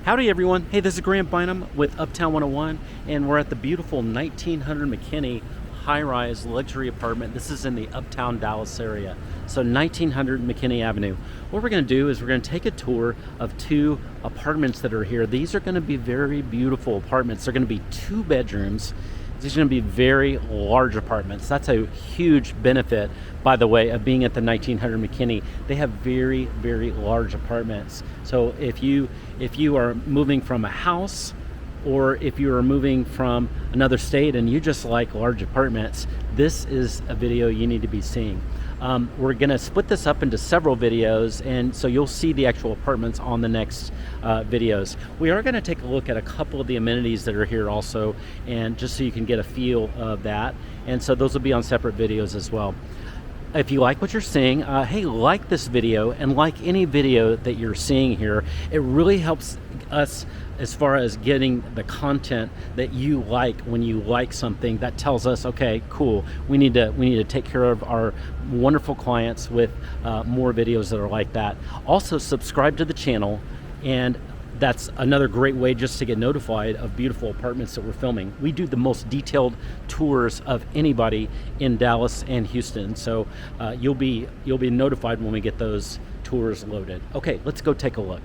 Howdy everyone, hey, this is Graham Bynum with Uptown 101, and we're at the beautiful 1900 McKinney high-rise luxury apartment. This is in the Uptown Dallas area, so 1900 McKinney Avenue. What we're going to do is we're going to take a tour of two apartments that are here. These are going to be very beautiful apartments. They're going to be 2 bedrooms. These are going to be very large apartments. That's a huge benefit, by the way, of being at the 1900 McKinney. They have very, very large apartments. So if you are moving from a house, or if you are moving from another state and you just like large apartments, this is a video you need to be seeing. We're gonna split this up into several videos, and so you'll see the actual apartments on the next videos. We are gonna take a look at a couple of the amenities that are here also, and just so you can get a feel of that. And so those will be on separate videos as well. If you like what you're seeing, hey, like this video, and like any video that you're seeing here. It really helps us as far as getting the content that you like. When you like something, that tells us, okay, cool, we need to take care of our wonderful clients with more videos that are like that. Also, subscribe to the channel, and that's another great way just to get notified of beautiful apartments that we're filming. We do the most detailed tours of anybody in Dallas and Houston, so you'll be notified when we get those tours loaded. Okay, let's go take a look.